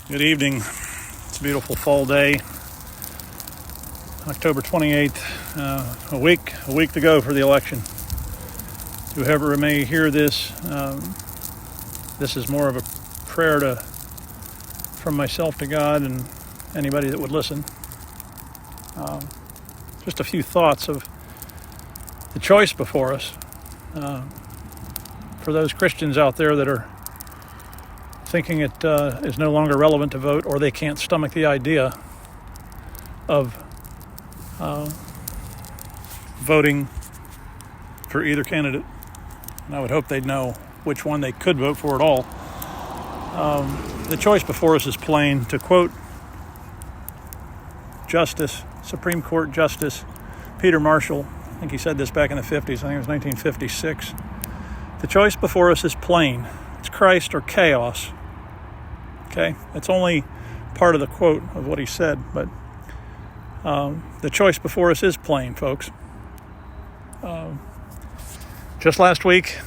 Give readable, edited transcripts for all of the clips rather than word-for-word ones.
Good evening. It's a beautiful fall day, October 28th. A week to go for the election. Whoever may hear this, this is more of a prayer from myself to God and anybody that would listen. Just a few thoughts of the choice before us. For those Christians out there that are thinking it is no longer relevant to vote, or they can't stomach the idea of voting for either candidate. And I would hope they'd know which one they could vote for at all. The choice before us is plain. To quote Supreme Court Justice Peter Marshall, I think he said this back in the 50s, I think it was 1956. The choice before us is plain. It's Christ or chaos. Okay? It's only part of the quote of what he said, but the choice before us is plain, folks. Just last week,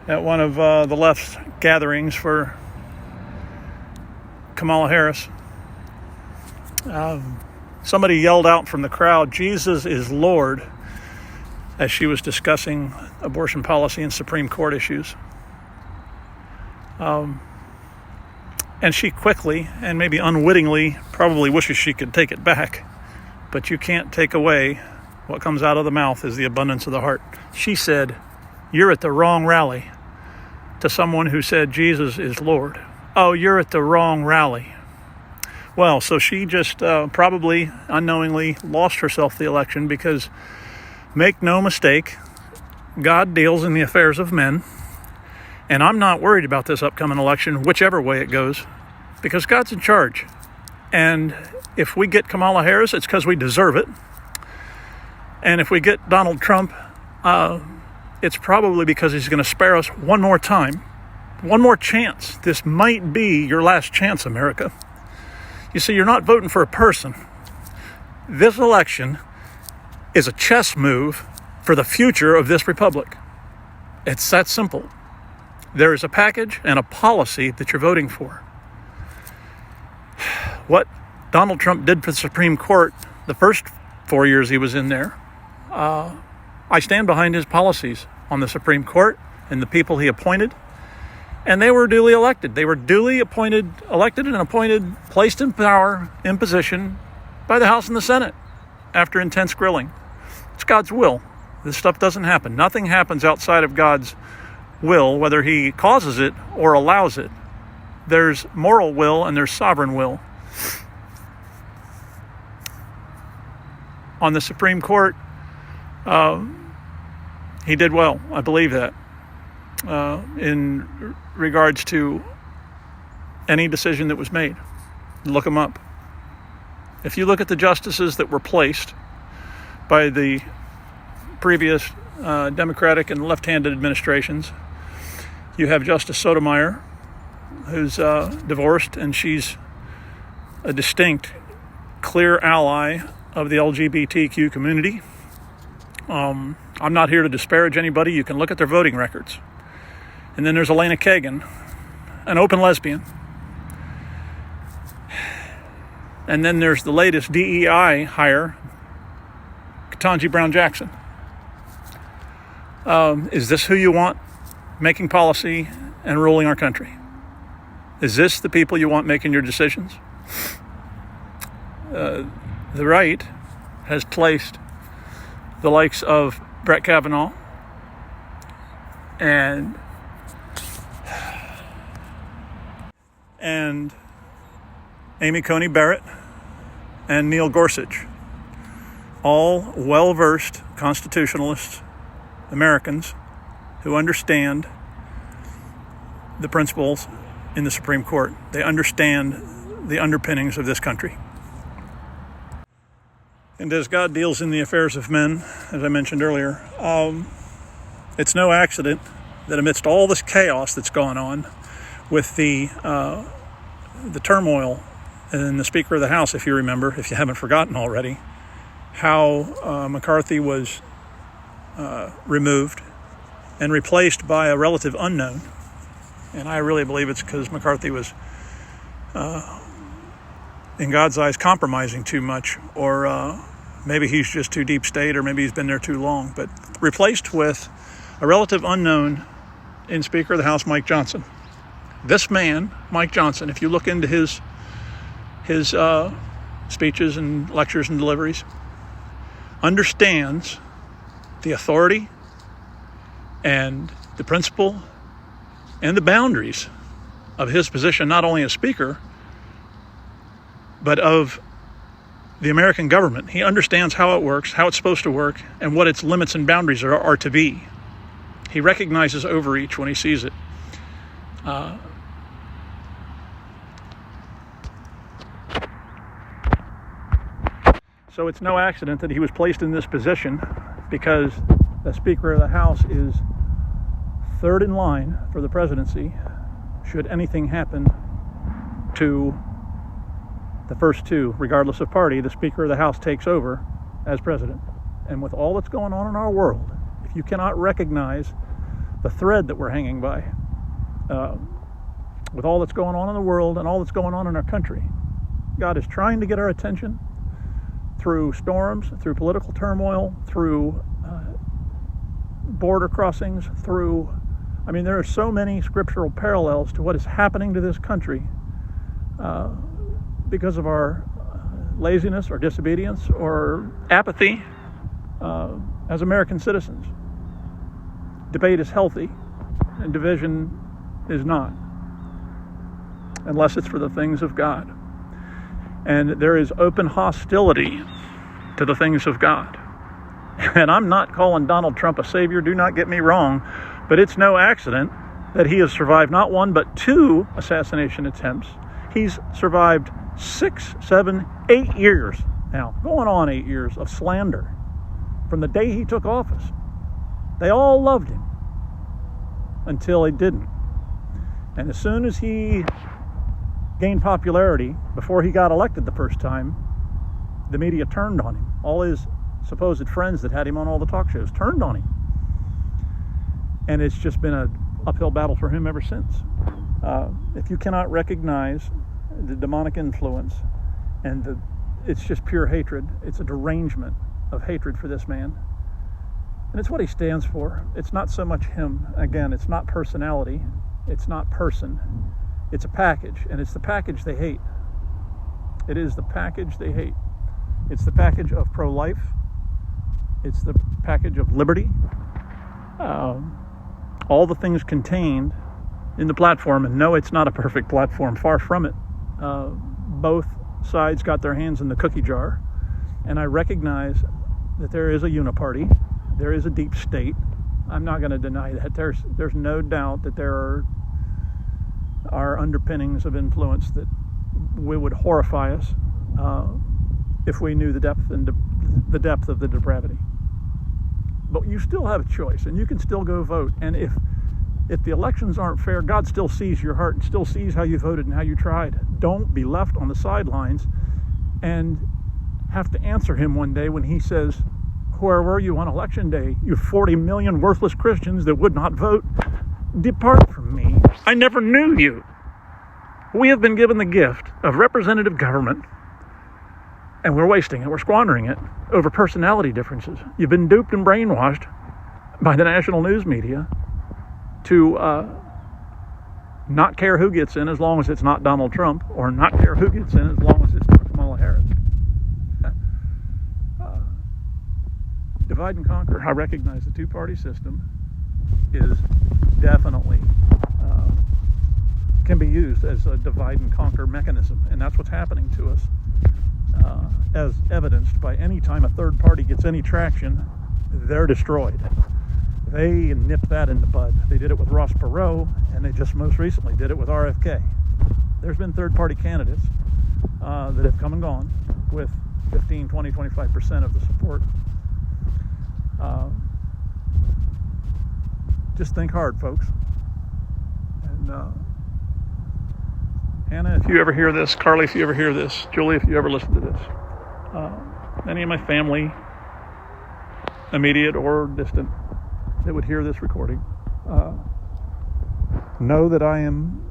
at one of the left's gatherings for Kamala Harris, somebody yelled out from the crowd, "Jesus is Lord," as she was discussing abortion policy and Supreme Court issues. And she quickly, and maybe unwittingly, probably wishes she could take it back. But you can't take away what comes out of the mouth is the abundance of the heart. She said, "You're at the wrong rally," to someone who said Jesus is Lord. "Oh, you're at the wrong rally." Well, so she just probably unknowingly lost herself the election, because make no mistake, God deals in the affairs of men. And I'm not worried about this upcoming election, whichever way it goes, because God's in charge. And if we get Kamala Harris, it's because we deserve it. And if we get Donald Trump, it's probably because he's going to spare us one more time, one more chance. This might be your last chance, America. You see, you're not voting for a person. This election is a chess move for the future of this republic. It's that simple. There is a package and a policy that you're voting for. What Donald Trump did for the Supreme Court the first 4 years he was in there, I stand behind his policies on the Supreme Court and the people he appointed. And they were duly elected. They were duly elected and appointed, placed in power, in position by the House and the Senate after intense grilling. It's God's will. This stuff doesn't happen. Nothing happens outside of God's will, whether he causes it or allows it. There's moral will and there's sovereign will. On the Supreme Court, he did well. I believe that. In regards to any decision that was made. Look them up. If you look at the justices that were placed by the previous Democratic and left-handed administrations, you have Justice Sotomayor, who's divorced, and she's a distinct, clear ally of the LGBTQ community. I'm not here to disparage anybody. You can look at their voting records. And then there's Elena Kagan, an open lesbian. And then there's the latest DEI hire, Ketanji Brown Jackson. Is this who you want making policy and ruling our country? Is this the people you want making your decisions? The right has placed the likes of Brett Kavanaugh and Amy Coney Barrett and Neil Gorsuch, all well-versed constitutionalists, Americans who understand the principles in the Supreme Court. They understand the underpinnings of this country. And as God deals in the affairs of men, as I mentioned earlier, it's no accident that amidst all this chaos that's gone on with the turmoil in the Speaker of the House, if you remember, if you haven't forgotten already, how McCarthy was removed and replaced by a relative unknown. And I really believe it's because McCarthy was in God's eyes, compromising too much, or maybe he's just too deep state, or maybe he's been there too long, but replaced with a relative unknown in Speaker of the House, Mike Johnson. This man, Mike Johnson, if you look into his speeches and lectures and deliveries, understands the authority and the principle and the boundaries of his position, not only as Speaker, but of the American government. He understands how it works, how it's supposed to work, and what its limits and boundaries are to be. He recognizes overreach when he sees it. So it's no accident that he was placed in this position, because the Speaker of the House is third in line for the presidency should anything happen to the first two. Regardless of party, the Speaker of the House takes over as president. And with all that's going on in our world, if you cannot recognize the thread that we're hanging by, with all that's going on in the world and all that's going on in our country, God is trying to get our attention through storms, through political turmoil, through border crossings, there are so many scriptural parallels to what is happening to this country because of our laziness or disobedience or apathy as American citizens. Debate is healthy, and division is not, unless it's for the things of God. And there is open hostility to the things of God. And I'm not calling Donald Trump a savior, do not get me wrong, but it's no accident that he has survived not one but two assassination attempts. He's survived 6, 7, 8 years now, going on 8 years of slander from the day he took office. They all loved him until he didn't. And as soon as he gained popularity, before he got elected the first time, the media turned on him. All his supposed friends that had him on all the talk shows turned on him. And it's just been an uphill battle for him ever since. If you cannot recognize the demonic influence and it's just pure hatred, it's a derangement of hatred for this man. And it's what he stands for. It's not so much him. Again, it's not personality. It's not person. It's a package, and it's the package they hate. It is the package they hate. It's the package of pro-life. It's the package of liberty. All the things contained in the platform, and no, it's not a perfect platform, far from it. Both sides got their hands in the cookie jar, and I recognize that there is a uniparty, there is a deep state. I'm not going to deny that. There's no doubt that there are underpinnings of influence that would horrify us if we knew the depth of the depravity. But you still have a choice, and you can still go vote. And if the elections aren't fair, God still sees your heart and still sees how you voted and how you tried. Don't be left on the sidelines and have to answer him one day when he says, "Where were you on election day? You 40 million worthless Christians that would not vote. Depart from me. I never knew you." We have been given the gift of representative government, and we're wasting it. We're squandering it over personality differences. You've been duped and brainwashed by the national news media to not care who gets in as long as it's not Donald Trump, or not care who gets in as long as it's not Kamala Harris. Divide and conquer. I recognize the two-party system is definitely can be used as a divide and conquer mechanism, and that's what's happening to us, as evidenced by any time a third party gets any traction, they're destroyed. They nip that in the bud. They did it with Ross Perot, and they just most recently did it with RFK. There's been third-party candidates that have come and gone with 15, 20, 25% of the support. Just think hard, folks. And Hannah, if you ever hear this, Carly, if you ever hear this, Julie, if you ever listen to this, any of my family, immediate or distant, that would hear this recording, know that I am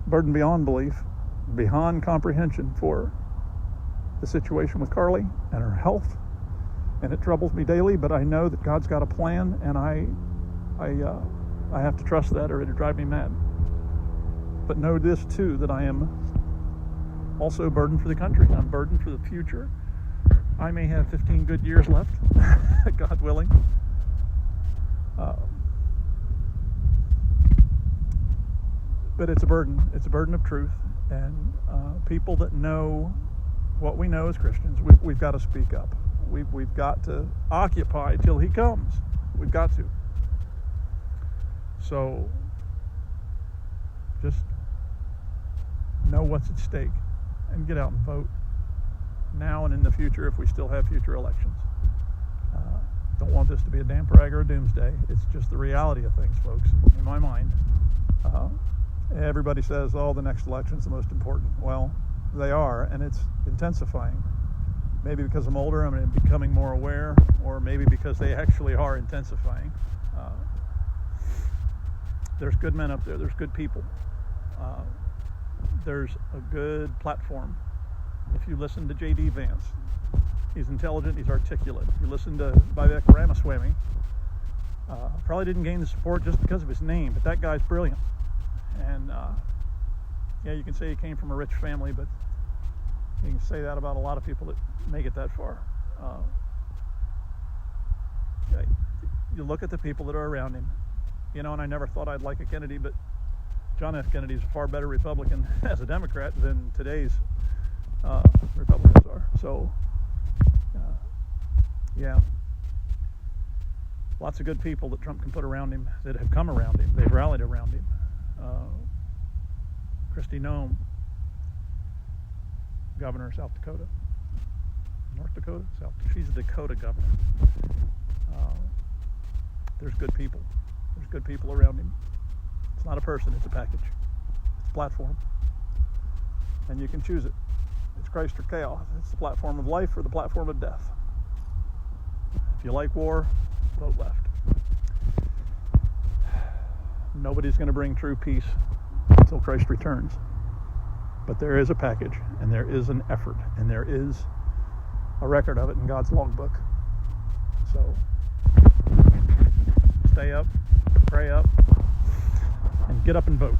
burdened beyond belief, beyond comprehension for the situation with Carly and her health, and it troubles me daily, but I know that God's got a plan, and I have to trust that, or it'll drive me mad. But know this too, that I am also burdened for the country. I'm burdened for the future. I may have 15 good years left, God willing. But it's a burden. It's a burden of truth. And people that know what we know as Christians, we've got to speak up. We've got to occupy till he comes. We've got to. So just know what's at stake and get out and vote now and in the future if we still have future elections. Don't want this to be a damper or a doomsday. It's just the reality of things, folks, in my mind. Everybody says, oh, the next election's the most important. Well, they are, and it's intensifying. Maybe because I'm older, I'm becoming more aware, or maybe because they actually are intensifying. There's good men up there. There's good people. There's a good platform. If you listen to J.D. Vance, he's intelligent, he's articulate. If you listen to Vivek Ramaswamy, probably didn't gain the support just because of his name, but that guy's brilliant. And yeah, you can say he came from a rich family, but you can say that about a lot of people that make it that far. You look at the people that are around him, and I never thought I'd like a Kennedy, but John F. Kennedy is a far better Republican as a Democrat than today's Republicans are. So, yeah, lots of good people that Trump can put around him, that have come around him. They've rallied around him. Kristi Noem, governor of South Dakota, North Dakota, she's a Dakota governor. There's good people. There's good people around him. It's not a person, it's a package. It's a platform. And you can choose it. It's Christ or chaos. It's the platform of life or the platform of death. If you like war, vote left. Nobody's going to bring true peace until Christ returns. But there is a package, and there is an effort, and there is a record of it in God's logbook. So stay up, pray up, and get up and vote.